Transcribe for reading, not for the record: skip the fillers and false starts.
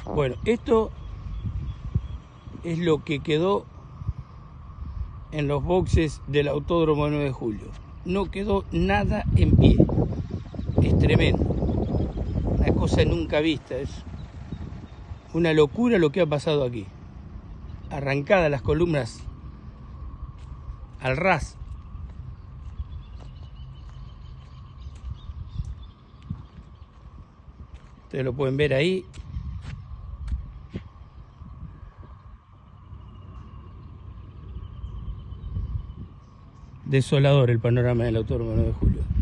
Bueno, esto es lo que quedó en los boxes del Autódromo 9 de Julio. No quedó nada en pie. Es tremendo. Una cosa nunca vista. Es una locura lo que ha pasado aquí. Arrancadas las columnas al ras. Ustedes lo pueden ver ahí. Desolador el panorama del Autódromo 9 de Julio.